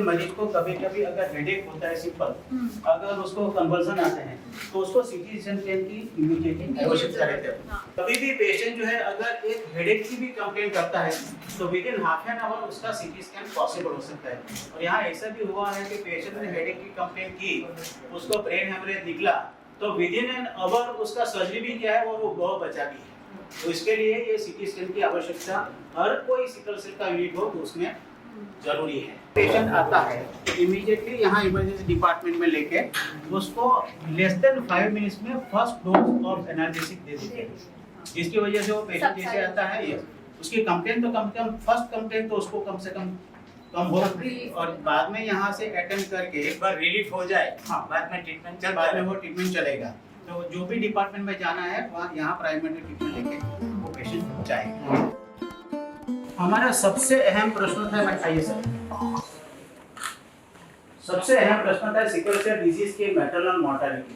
मरीज को कभी कभी अगर हेडेक होता है सिंपल, अगर उसको कन्वर्जन आते हैं तो उसको सीटी स्कैन की इमीडिएटली आवश्यकता रहती है। कभी भी पेशेंट जो है अगर एक हेडेक की भी कंप्लेंट करता है तो with in half an hour उसका सीटी स्कैन पॉसिबल हो सकता है। और यहाँ ऐसा भी हुआ है कि पेशेंट ने हेडेक की कंप्लेंट की, उसको ब्रेन हेमरेज निकला तो विद इन एन आवर उसका सर्जरी भी किया है और वो बहुत बचा भी है। तो इसके लिए ये सीटी स्कैन की आवश्यकता हर कोई सिकल सेल का यूनिट हो तो उसमें जरूरी है। पेशेंट आता है तो इमीडिएटली यहाँ इमरजेंसी डिपार्टमेंट में लेके उसको लेस देन 5 मिनट्स में फर्स्ट डोज ऑफ एनाल्जेसिक दे देते हैं, जिसकी वजह से वो पेशेंट जैसे आता है ये उसकी कंप्लेंट तो कम से कम फर्स्ट कंप्लेंट तो उसको कम से कम हो और बाद में यहाँ से अटेंड करके एक बार रिलीफ हो जाए, हाँ, बाद में ट्रीटमेंट बाद में वो ट्रीटमेंट चलेगा। तो जो भी डिपार्टमेंट में जाना है वहाँ यहाँ प्राइमरी ट्रीटमेंट लेके वो पेशेंट जाएगा। हमारा सबसे अहम प्रश्न था, बताइए सर, सबसे अहम प्रश्न था सिकल सेल डिजीज के मैटरनल मोर्टालिटी।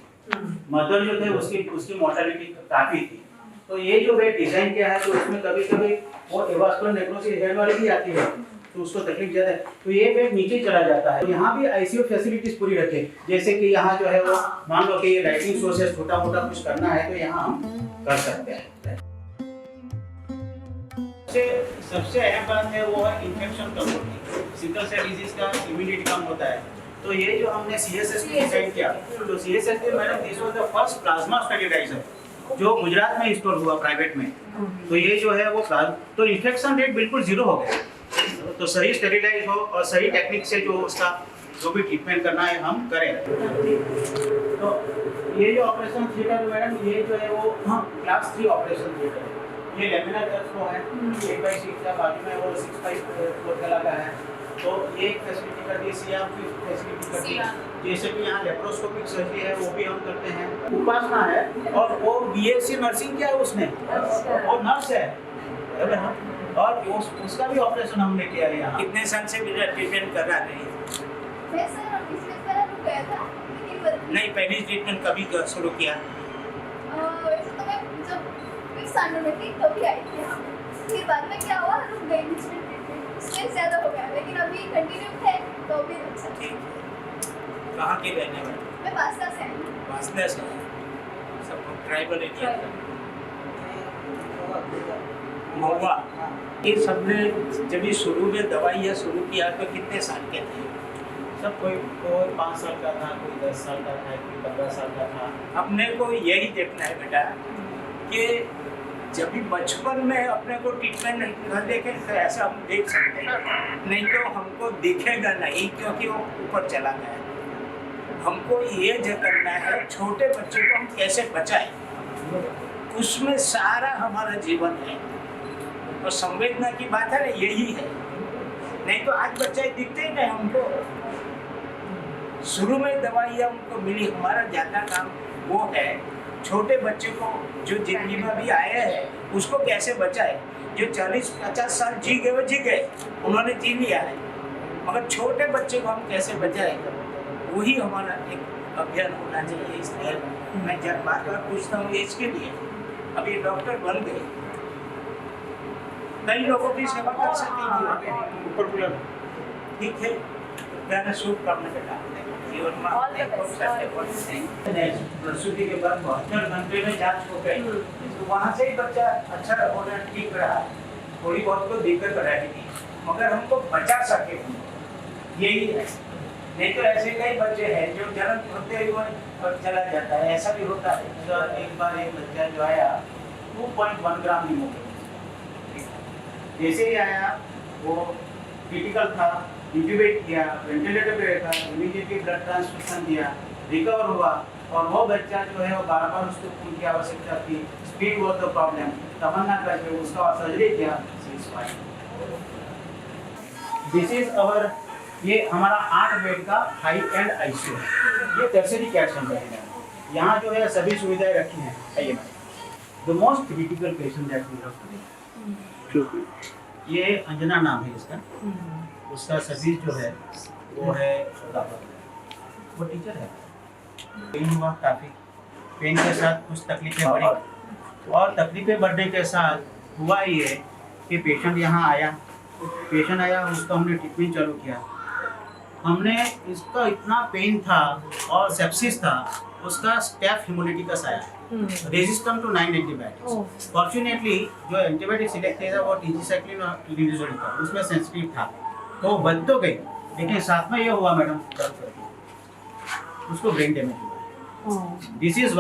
मदर जो थे उसकी मोर्टालिटी काफी थी। तो ये जो वे डिजाइन किया है तो उसमें कभी कभी वो एवास्कुलर नेक्रोसिस हेड वाली भी आती है तो उसको तकलीफ ज्यादा है, तो ये वेट नीचे चला जाता है। तो यहाँ भी आईसीयू फैसिलिटीज पूरी रखे, जैसे कि यहाँ जो है वो मान लो कि ये लाइटिंग सोर्सेस छोटा मोटा कुछ करना है तो यहाँ हम कर सकते हैं। सबसे अहम बात है वो है infection control. Sickle cell disease का इम्यूनिटी कम होता है, तो ये जो हमने सीएसएस डिजाइन किया, तो सीएसएस के मैंने this was the first plasma steriliser जो गुजरात में इंस्टॉल हुआ प्राइवेट में। तो ये जो है वो तो इन्फेक्शन रेट बिल्कुल जीरो हो गया। तो सही स्टेरिलाइज हो और सही टेक्निक से जो उसका जो भी ट्रीटमेंट करना है हम करें। तो ये जो ऑपरेशन थिएटर मैडम, ये जो है वो क्लास 3 ऑपरेशन थिएटर है। ये लेमिनर चर्च फ्लो है 8/6 का, बाजू में वो 6/5 फ्लोर का लगा है। तो ये एक फैसिलिटी कर दी, सीआर की फैसिलिटी कर दी, जैसे कि यहाँ लेप्रोस्कोपिक सर्जरी है वो भी हम करते हैं। उपासना है और वो बीएससी नर्सिंग किया है उसने, वो नर्स है और उसका भी ऑपरेशन हमने किया है यहाँ। कितने साल से मेरा ट्रीटमेंट कर रहा है? नहीं, पहली ट्रीटमेंट कभी शुरू किया? वैसे तो मैं जब स्टैंडर्ड में थी तभी आई थी यहाँ। फिर बाद में क्या हुआ, रुक गई बीच में ट्रीटमेंट, स्ट्रेस ज़्यादा हो गया, लेकिन अभी कंटिन्यू है तो भी अच्छा। कहाँ के रहने वाले? मैं वासना से आई हूँ। वासना से? सब ट्राइबल एरिया महुआ। ये सबने जब ये शुरू में दवाइयाँ शुरू किया तो कितने साल के थे? सब कोई 5 साल का था, कोई 10 साल का था, कोई 15 साल का था। अपने को यही देखना है बेटा कि जब भी बचपन में अपने को ट्रीटमेंट न देखें तो ऐसा हम देख सकते हैं, नहीं तो हमको दिखेगा नहीं क्योंकि वो ऊपर चला गया। हमको ये जो करना है छोटे बच्चे को हम कैसे बचाएं, उसमें सारा हमारा जीवन है। और संवेदना की बात है ना, यही है। नहीं तो आज बच्चे दिखते ही नहीं हमको। शुरू में दवाइयाँ उनको मिली, हमारा ज़्यादा काम वो है छोटे बच्चे को जो जिंदगी में भी आए हैं उसको कैसे बचाए। जो 40-50 साल जी गए वो जी गए, उन्होंने जी लिया है, मगर छोटे बच्चे को हम कैसे बचाए, वही हमारा एक अभियान होना चाहिए। इसलिए मैं जब बार बार पूछता हूँ इसके लिए। अब ये डॉक्टर बन गए, कई लोगों की सेवा कर सकेंगे, ठीक है। मैंने शुभकामना बेटा जीवन में प्रसूति के बाद 72 घंटे में जांच हो गई, तो वहाँ से ही बच्चा अच्छा होना ठीक रहा। थोड़ी बहुत तो दिक्कत रहेगी मगर हमको बचा सके, यही है। नहीं तो ऐसे कई बच्चे हैं जो जन्म होते हुए और चला जाता है, ऐसा भी होता है। एक बार एक बच्चा जो आया 2.1 ग्राम हीमोग्लोबिन, जैसे ही आया वो क्रिटिकल था, इंट्यूबेट किया, वेंटिलेटर पे रखा, इमीडिएटली ब्लड ट्रांसफ्यूजन दिया, रिकवर हुआ। और वो बच्चा जो है वो बार बार उसको खून की आवश्यकता थी, स्पीड वॉज द प्रॉब्लम, तमन्ना करके उसका सर्जरी किया। दिस इज अवर, ये हमारा 8 बेड का हाई एंड आईसीयू है। ये टर्शियरी केयर सेंटर है, यहाँ जो है सभी सुविधाएं रखी हैं। आइए the most critical patient that we have today, ये अंजना नाम है इसका, उसका सर्विस जो है वो है वो टीचर है। पेन हुआ काफ़ी, पेन के साथ कुछ तकलीफें बढ़ी और तकलीफें बढ़ने के साथ हुआ ये कि पेशेंट यहाँ आया, उसका हमने ट्रीटमेंट चालू किया। हमने इसका इतना पेन था और सेप्सिस था, उसका स्टेफ हेमोलिटिकस आया, रेजिस्टेंट टू 9 एंटीबायोटिक्स। फॉर्चुनेटली जो एंटीबायोटिक सिलेक्ट किया था वो टीजीसाइक्लिन और लिडोजोल था, उसमें सेंसिटिव था तो बच तो गई, लेकिन साथ में ये हुआ मैडम उसको ब्रेन डैमेज हुआ। This is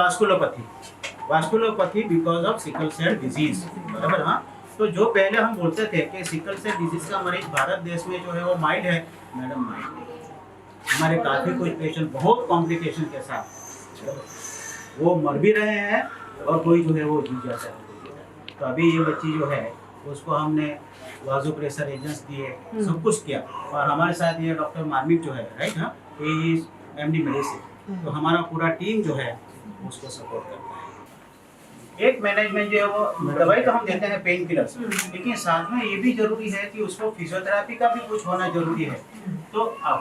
vasculopathy because of sickle cell disease, बराबर। हाँ, तो जो पहले हम बोलते थे कि सिकल सेल डिजीज का मरीज भारत देश में जो है वो माइल्ड है, मैडम माइल्ड नहीं है। हमारे काफी कुछ पेशेंट बहुत कॉम्प्लिकेशन के साथ वो मर भी रहे हैं और कोई जो है वो जी जाता है। तो अभी ये बच्ची जो है उसको हमने वाजो प्रेशर एजेंट्स दिए, सब कुछ किया, और हमारे साथ ये डॉक्टर मार्मिक जो है, राइट, हाँ, ही इज एमडी मेडिसिन, तो हमारा पूरा टीम जो है उसको सपोर्ट करता है। एक मैनेजमेंट जो है वो दवाई तो हम देते हैं पेन किलर्स, लेकिन साथ में ये भी जरूरी है कि उसको फिजियोथेरेपी का भी कुछ होना जरूरी है। तो अब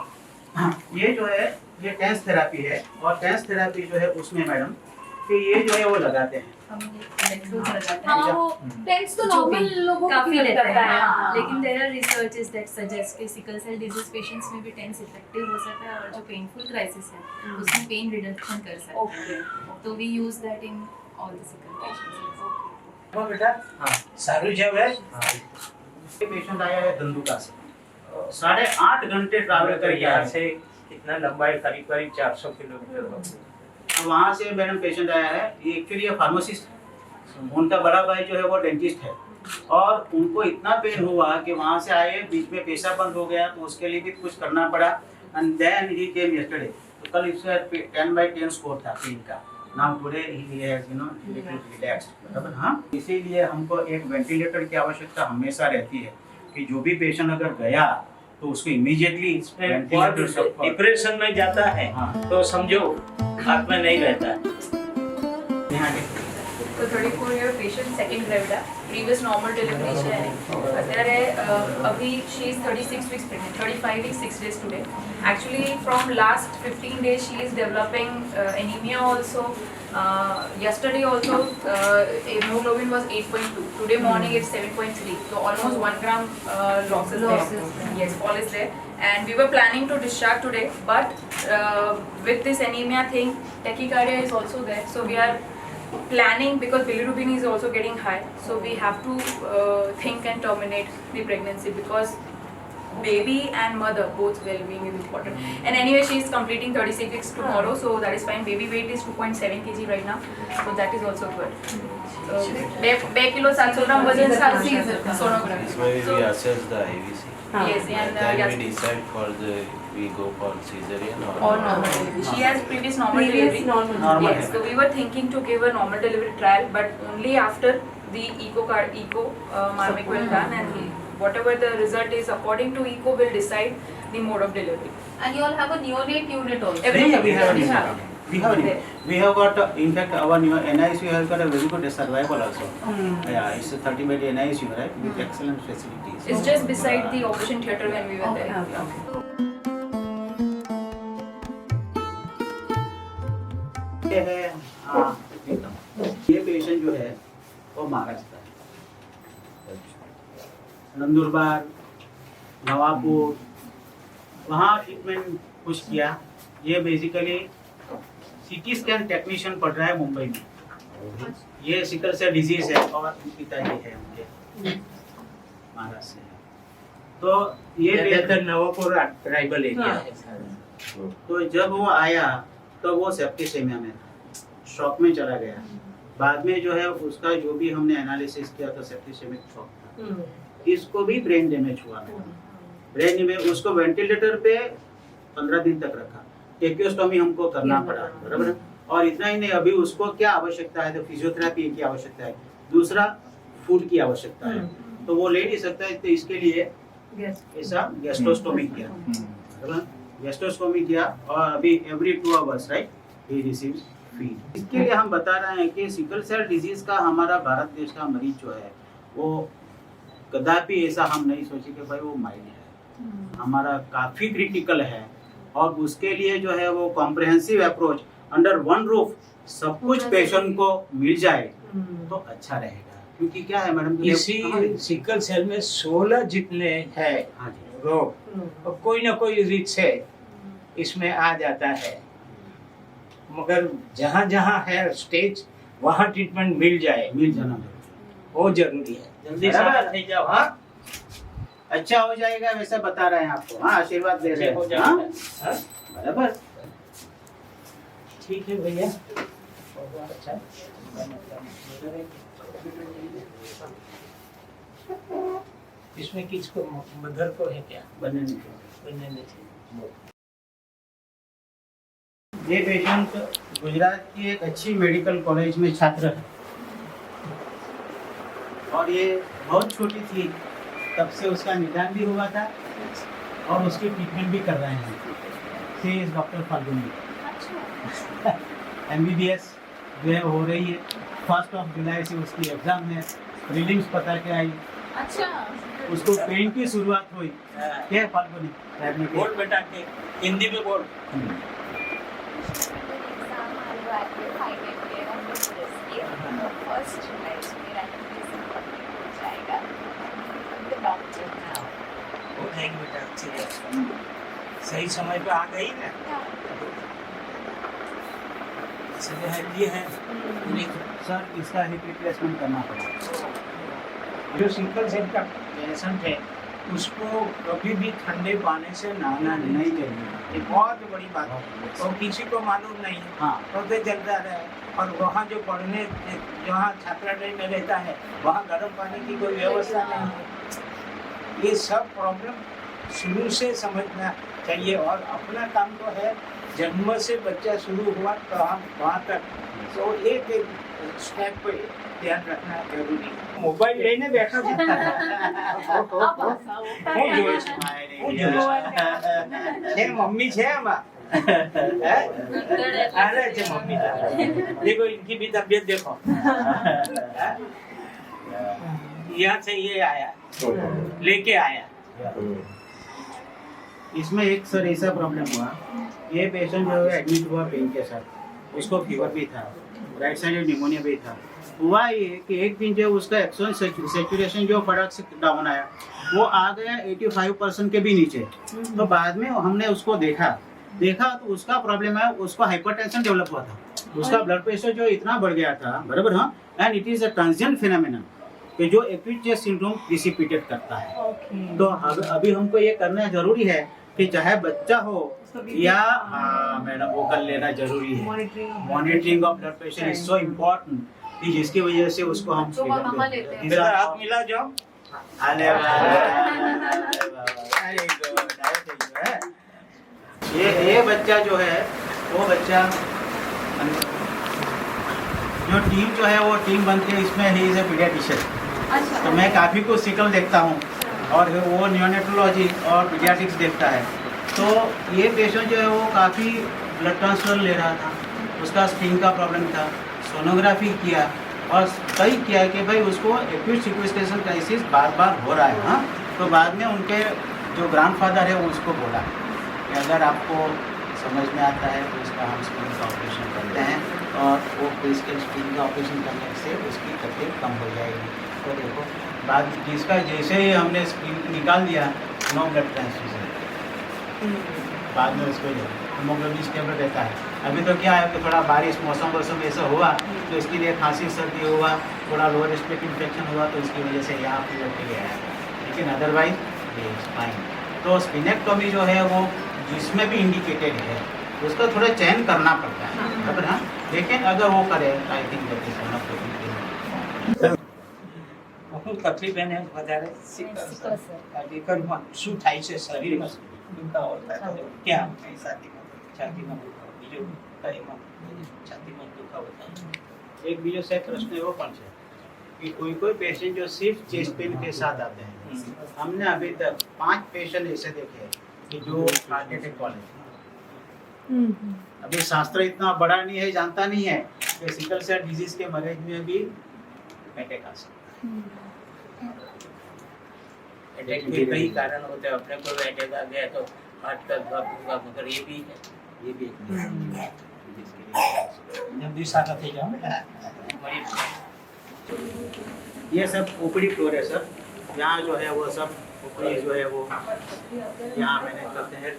ये जो है ये टेंस थेरेपी है, और टेंस थेरेपी जो है उसमें मैडम कि ये जो है वो लगाते हैं, हाँ, वो टेंस तो नॉर्मल लोगों को काफी भी रहता लगता है, हाँ। लेकिन there are researches that suggest कि सिकल सेल डिजीज पेशेंट्स में भी टेंस इफेक्टिव हो सकता है, और जो पेनफुल क्राइसिस है उसमें पेन रिडक्शन कर सकता है। ओके तो we use that in all the sickle patients. वो बेटा हाँ, सारू जब है ये पेशेंट आया है धंधुका से, 8.5 घंटे ट्रैवल कर गया यहाँ है। से कितना लंबा है, करीब करीब 400 किलोमीटर होगा। अब वहाँ से मैडम पेशेंट आया है, ये एक्चुअली ये फार्मासिस्ट है, उनका बड़ा भाई जो है वो डेंटिस्ट है, और उनको इतना पेन हुआ कि वहाँ से आए, बीच में पेशाब बंद हो गया, तो उसके लिए भी कुछ करना पड़ा, and then he came yesterday. तो कल इसका 10/10 स्कोर था पेन का। Now today he has relaxed, बराबर। हाँ, इसीलिए हमको एक वेंटिलेटर की आवश्यकता हमेशा रहती है कि जो भी पेशेंट अगर गया तो उसको इमीडिएटली वेंटिलेटर सब डिप्रेशन में जाता है हाँ। तो समझो हाथ में नहीं रहता है। यहाँ देखिए। તો 34 year patient second gravid previous normal delivery છે અત્યારે અભી she is 36 weeks pregnant, 35 weeks 6 days today. Actually from last 15 days she is developing anemia also. Yesterday also hemoglobin was 8.2, today morning it's 7.3, so almost 1 gram loss is there. Yes, fall is there, and we were planning to discharge today, but with this anemia thing tachycardia is also there, so we are planning, because bilirubin is also getting high, so we have to think and terminate the pregnancy, because baby and mother both well-being is important. And anyway she is completing 36 weeks tomorrow, so that is fine. Baby weight is 2.7 kg right now, so that is also good. So 2 kilo 700 gram वजन साथी sonography. This way So we assess the IVC. yes, and Then yes, we decide for we go for cesarean or or normal delivery. She has previous normal delivery. Normal Yes, so we were thinking to give a normal delivery trial, but only after the echo Marmic will done, and whatever the result is according to echo will decide the mode of delivery. And you all have a neonate unit also. Everything we have we it. have. We have got in fact our new NICU has got a very good survival also. Yeah, it's a 30-bed NICU, right, with excellent facilities. It's just beside the operation theatre when we were there. ये है ये patient जो है वो महाराष्ट्र है, नंदुरबार, नवापुर, वहाँ treatment कुछ किया। ये बेसिकली सीटी स्कैन टेक्नीशियन पढ़ रहा है मुंबई में। ये सिकल सेल डिजीज है, और पिताजी है उनके महाराष्ट्र से। तो ये ज्यादातर नवापुर ट्राइबल एरिया है। तो जब वो आया तो वो सेप्टिसेमिया में था, शॉक में चला गया। बाद में जो है उसका जो भी हमने एनालिसिस किया तो सेप्टिसेमिक शॉक था। इसको भी ब्रेन डैमेज हुआ, ब्रेन डैमेज, उसको वेंटिलेटर पे 15 दिन तक रखा, टेक्योस्टोमी हमको करना पड़ा, बराबर। और इतना ही नहीं, अभी उसको क्या आवश्यकता है, तो फिजियोथेरेपी की आवश्यकता है, दूसरा फूड की आवश्यकता है, तो वो ले नहीं सकता है, तो इसके लिए ऐसा गैस्ट्रोस्टोमी किया, बराबर। गैस्ट्रोस्टोमी किया, और अभी every 2 hours right he receives feed. इसके लिए हम बता रहे हैं कि सिकल सेल डिजीज का हमारा भारत देश का मरीज जो है वो कदापि ऐसा हम नहीं सोचे कि भाई वो माइल्ड है, हमारा काफी क्रिटिकल है, और उसके लिए जो है वो comprehensive approach under one roof सब कुछ पेशेंट को मिल जाए तो अच्छा रहेगा। क्योंकि क्या है मैडम, इसी सिकल सेल में 16 जितने हैं हाँ जी, रोग, और कोई ना कोई रिच है इसमें आ जाता है, मगर जहाँ जहाँ है स्टेज वहाँ ट्रीटमेंट मिल जाए, मिल जाना वो जरूरी है। जल्दी से बराबर। थी जाओ। हाँ, अच्छा हो जाएगा वैसा बता रहे हैं आपको। हाँ, आशीर्वाद दे रहे हो हैं। जाएगा। हाँ, हाँ? बराबर। ठीक है भैया, बहुत अच्छा। इसमें किसको, मदर को है क्या? बनने नहीं। बनने नहीं। ये पेशेंट गुजरात की एक अच्छी मेडिकल कॉलेज में छात्र है और ये बहुत छोटी थी तब से उसका निदान भी हुआ था और उसकी ट्रीटमेंट भी कर रहे हैं। सी इज डॉक्टर फाल्गुनी। अच्छा MBBS जो है हो रही है। 1 जुलाई से उसकी एग्जाम है। प्रीलिम्स पता के आई, अच्छा उसको पेन की शुरुआत हुई। क्या है फाल्गुनी? रहने के- बोल बेटा के हिंदी में बोल। एग्जाम आने वाली है final year of university first जुलाई मेरा हो जाएगा द डॉक्टर नाउ। हो जाएगी बेटा, अच्छी है। सही समय पे आ गई ना, इसलिए हेल्दी है। सर इसका हिप रिप्लेसमेंट करना पड़ा। जो सिंपल सेल का पेशेंट है उसको कभी भी ठंडे पानी से नहाना नहीं नहीं, चाहिए। ये बहुत बड़ी बात है और किसी को मालूम नहीं। हाँ। पता चलता रहे और वहाँ जो पढ़ने जहाँ छात्रालय में रहता है वहाँ गर्म पानी की कोई व्यवस्था नहीं है। ये सब प्रॉब्लम शुरू से समझना चाहिए और अपना काम तो है, जन्म से बच्चा शुरू हुआ तो हम वहाँ तक तो एक एक स्टेप पे ध्यान रखना जरूरी है। मोबाइल लेने बैठा अब आसा वो હું જોઈ છું? હું જોઈ છું? છે मम्मी છે આમાં? अरे છે मम्मी देखो इनकी भी तबीयत देखो। यहाँ से ये आया, लेके आया। इसमें एक सर ऐसा प्रॉब्लम हुआ, ये पेशेंट जो है एडमिट हुआ पेन के साथ, उसको फीवर भी था, राइट साइड निमोनिया भी था। हुआ ये कि एक दिन जो उसका ऑक्सीजन सेचुरेशन जो फटाक से डाउन आया वो आ गया 85% के भी नीचे। तो बाद में हमने उसको देखा तो उसका प्रॉब्लम है, उसको हाइपरटेंशन डेवलप हुआ था, उसका ब्लड प्रेशर जो इतना बढ़ गया था, बराबर। हाँ, and it is a transient phenomena कि जो एक्यूट चेस्ट सिंड्रोम प्रिसिपिटेट करता है। तो अभी हमको ये करना जरूरी है कि चाहे बच्चा हो या मैडम वो कर लेना जरूरी है। Monitoring of blood pressure is so important कि जिसकी वजह से उसको हम तो मामा लेते हैं। मेरा हाथ मिला जाओ। अरे ये बच्चा जो है वो बच्चा जो टीम जो है वो टीम बनती है, इसमें ही इज ए पीडियाट्रिशियन। अच्छा तो मैं काफ़ी कुछ सिकल देखता हूँ और वो नियोनेटोलॉजी और पीडियाट्रिक्स देखता है। तो ये पेशेंट जो है वो काफ़ी ब्लड ट्रांसफर ले रहा था, उसका स्प्लिन का प्रॉब्लम था, सोनोग्राफी किया और तय किया कि भाई उसको एक्यूट सिक्वेस्ट्रेशन क्राइसिस बार बार हो रहा है। हाँ, तो बाद में उनके जो ग्रैंडफादर है वो उसको बोला कि अगर आपको समझ में आता है तो इसका हम स्प्लिन का ऑपरेशन करते हैं और वो इसके स्प्लिन का ऑपरेशन करने से उसकी तकलीफ कम हो जाएगी। तो देखो बाद जिसका जैसे ही हमने स्प्लिन निकाल दिया, नो ब्लड ट्रांसफ्यूजन, बाद में उसको हीमोग्लोबिन स्टेबल रहता है। अभी तो क्या है कि थोड़ा बारिश मौसम ऐसा हुआ तो इसके लिए खांसी सर्दी हुआ, थोड़ा लोअर रेस्पिरेटरी इन्फेक्शन हुआ तो इसकी वजह से यहाँ फीवर के लिए आया, लेकिन अदरवाइज ये फाइन। तो स्पिनेक्टोमी जो है वो जिसमें भी इंडिकेटेड है उसका थोड़ा चयन करना पड़ता है, बराबर। हाँ, लेकिन अगर वो करे I think that is one of the તકલીફ એને વધારે શરીરમાં શું થાય છે, શરીરમાં દુખાવો થાય ક્યાં છાતીમાં બીજું કઈમાં છાતીમાં દુખાવો થાય। एक बीजो से प्रश्न वो कौन से कि कोई पेशेंट जो सिर्फ चेस्ट पेन के साथ आते हैं, हमने अभी तक 5 पेशेंट ऐसे देखे कि जो हार्ट अटैक वाले हैं। अभी शास्त्र इतना बड़ा नहीं है, जानता नहीं है कि सिकल सेल डिजीज के मरीज में भी अटैक आ सकता है। अटैक के कई कारण होते हैं, अपने को अटैक आ गया तो हार्ट का दर्द होगा, मगर ये भी है, ये भी एक जिसके लिए जल्दी सारा थे जाओ। ये सब ओपीडी फ्लोर है सर। यहाँ जो है वो सब ऊपरी जो है वो यहाँ मैंने करते हैं।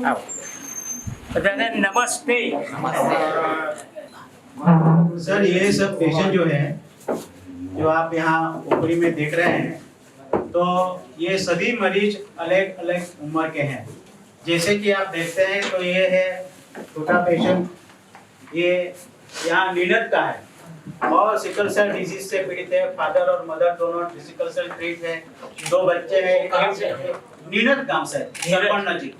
आओ दादा नमस्ते। सर ये सब पेशेंट जो है जो आप यहाँ ऊपरी में देख रहे हैं तो ये सभी मरीज अलग अलग उम्र के हैं। जैसे कि आप देखते हैं तो ये है छोटा पेशेंट, ये यहाँ नीनद का है और सिकल सेल डिजीज से पीड़ित है। फादर और मदर दोनों सिकल सेल पीड़ित है। 2 बच्चे हैं। कहाँ से? नीनद गांव से, सरपण नजीक।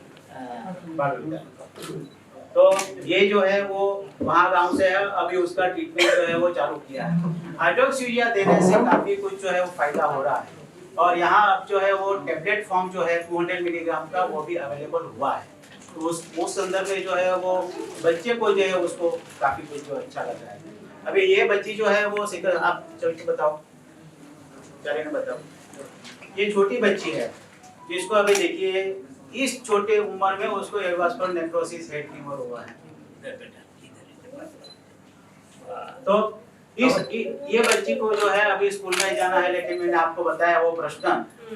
तो ये जो है वो वहाँ गांव से है। अभी उसका ट्रीटमेंट जो है वो चालू किया है। हाइड्रोक्सीरिया देने से काफी कुछ जो है वो फायदा हो रहा है और यहाँ अब जो है वो टैबलेट फॉर्म जो है 200 मिलीग्राम का वो भी अवेलेबल हुआ है। तो उस संदर्भ में जो है वो बच्चे को जो है उसको काफी कुछ जो अच्छा लग रहा है। अभी ये बच्ची जो है वो सिकल, आप चल के बताओ, चले ना बताओ। ये छोटी बच्ची है जिसको अभी देखिए इस छोटे उम्र में उसको एवास्कुलर नेक्रोसिस हेड ट्यूमर हुआ है। तो ये बच्ची को जो है अभी स्कूल में जाना है, लेकिन मैंने आपको बताया वो प्रश्न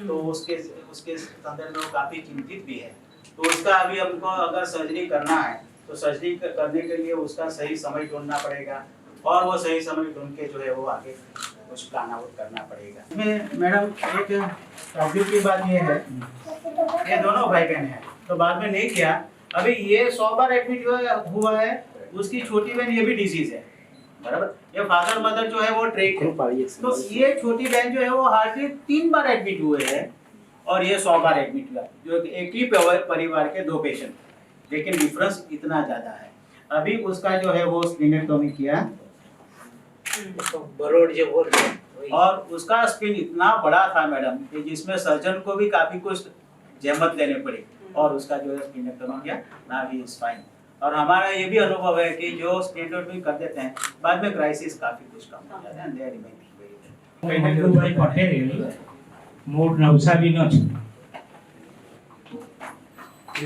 तो उसके संदर्भ में काफी चिंतित भी है। तो उसका अभी हमको अगर सर्जरी करना है तो सर्जरी करने के लिए उसका सही समय ढूंढना पड़ेगा और वो सही समय ढूंढ के जो है वो आगे कुछ प्लान आउट करना पड़ेगा। इसमें मैडम एक ताज्जुब की बात ये है, ये दोनों भाई बहन हैं तो बाद में नहीं किया। अभी ये 100 बार एडमिट हुआ है, उसकी छोटी बहन ये भी डिजीज है, बराबर। ये फादर मदर जो है वो ट्रेक है, तो ये छोटी बहन जो है वो हार्डली 3 बार एडमिट हुए हैं और ये 100 बार एडमिट हुआ, जो एक ही परिवार के 2 पेशेंट, लेकिन डिफरेंस इतना ज्यादा है। अभी उसका जो है वो स्प्लीनेक्टोमी किया बरोड जो बोल रहे हैं और उसका स्पिन इतना बड़ा था मैडम कि जिसमें सर्जन को भी काफी कुछ जहमत लेने पड़ी और उसका जो है स्प्लीनेक्टोमी किया, नाउ ही इज फाइन। और हमारा ये भी अनुभव है कि जो स्प्लीनेक्टोमी कर देते हैं बाद में क्राइसिस काफी कुछ कम हो जाता है। दे रिमेन મંગુભાઈ પટેલ મૂળ નવસારીનો છે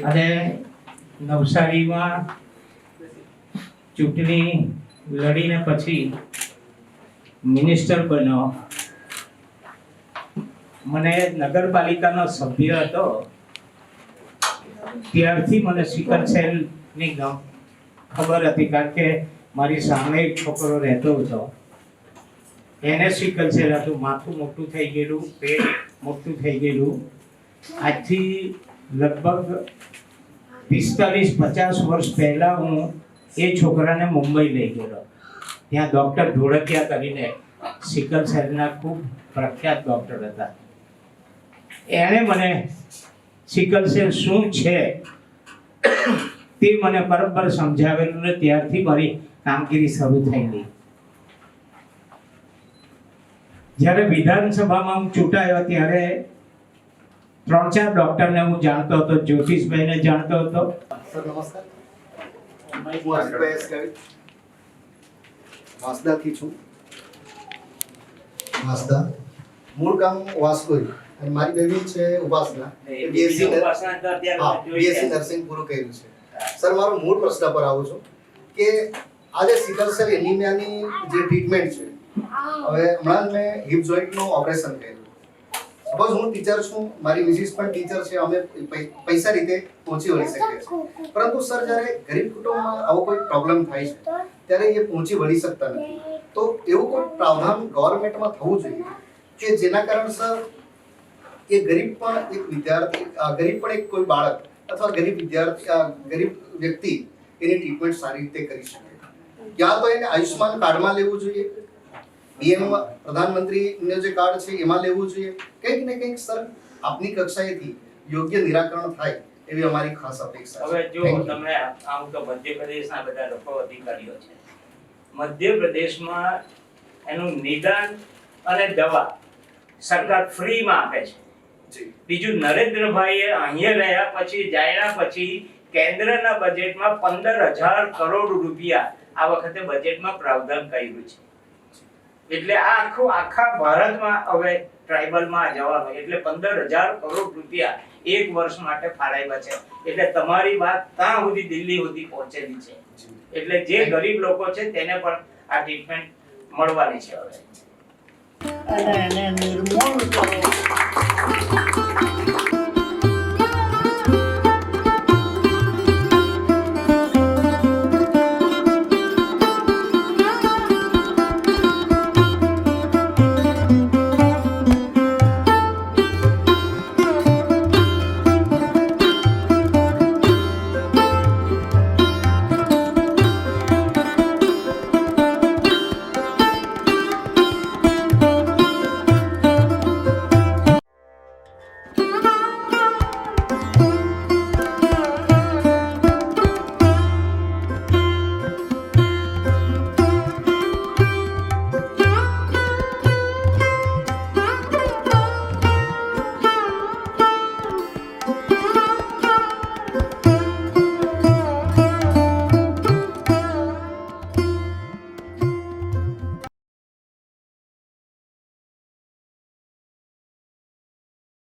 અને નવસારીમાં ચૂંટણી લડીને પછી મિનિસ્ટર બન્યો। મને નગરપાલિકાનો સભ્ય હતો ત્યારથી મને સિકલ સેલની ખબર હતી, કારણ કે મારી સામે એક છોકરો રહેતો હતો, એને સિકલ સેલ હતું, માથું મોટું થઈ ગયેલું, પેટ મોટું થઈ ગયેલું। આજથી લગભગ 45-50 વર્ષ પહેલા હું એ છોકરાને મુંબઈ લઈ ગયેલો। ત્યાં ડૉક્ટર ધોળકિયા કરીને સિકલ સેલના ખૂબ પ્રખ્યાત ડૉક્ટર હતા। એણે મને સિકલ સેલ શું છે તે મને બરાબર સમજાવેલું ને ત્યારથી મારી કામગીરી શરૂ થયેલી। જ્યારે વિધાનસભામાં હું ચૂંટાયો ત્યારે 3-4 ડૉક્ટરને હું જાણતો હતો, જ્યોતિષભાઈને જાણતો હતો। સર નમસ્કાર, હું હર્ષભાઈ એસ ગાવિત વાંસદાથી છું। વાંસદા મૂળ ગામ વાસ્કોઈ અને મારી બેબી છે ઉપાસના, બીએસસી નર્સિંગ પૂરું કર્યું છે। સર મારો મૂળ પ્રશ્ન પર આવું છું કે આજે સિકલ સેલ એનિમિયાની જે ટ્રીટમેન્ટ છે, હવે હમણાં જ મેં હિપ જોઈન્ટનું ઓપરેશન કર્યું। સપોઝ હું ટીચર છું, મારી મિસિસ પણ ટીચર છે, અમે પૈસા રીતે પહોંચી વળી શકીએ છીએ, પરંતુ સર જ્યારે ગરીબ કુટુંબમાં આવો કોઈ પ્રોબ્લેમ થાય છે ત્યારે એ પહોંચી વળી શકતા નથી। તો એવું કોઈ પ્રાવધાન ગવર્મેન્ટમાં થવું જોઈએ કે જેના કારણસર એ ગરીબ પણ એક વિદ્યાર્થી, ગરીબ પણ એક કોઈ બાળક અથવા ગરીબ વિદ્યાર્થી, ગરીબ વ્યક્તિ એની ટ્રીટમેન્ટ સારી રીતે કરી શકે। ક્યાં તો એને આયુષ્માન કાર્ડમાં લેવું જોઈએ, પીએમ પ્રધાનમંત્રીનું જે કાર્ડ છે એમાં લેવું જોઈએ, કંઈક ને કંઈક સર આપની કક્ષાએથી યોગ્ય નિરાકરણ થાય એવી અમારી ખાસ અપેક્ષા છે। હવે જો તમે આમ તો મધ્યપ્રદેશના બધા લોકો અધિકારીઓ છે, મધ્યપ્રદેશમાં એનું નિદાન અને દવા સરકાર ફ્રીમાં આપે છે। બીજું નરેન્દ્રભાઈએ અહીંયા રહ્યા પછી, જાણ્યા પછી કેન્દ્રના બજેટમાં 15,000 કરોડ રૂપિયા આ વખતે બજેટમાં પ્રાવધાન કર્યું છે। એટલે આ આખા ભારતમાં હવે ટ્રાઇબલમાં જવાનું, એટલે 15,000 કરોડ રૂપિયા 1 વર્ષ માટે ફાળવ્યા છે। એટલે તમારી વાત ત્યાં સુધી દિલ્હી સુધી પહોંચેલી છે, એટલે જે ગરીબ લોકો છે તેને પણ આ ટ્રીટમેન્ટ મળવાની છે હવે। અને એને નિર્મૂળ કરો।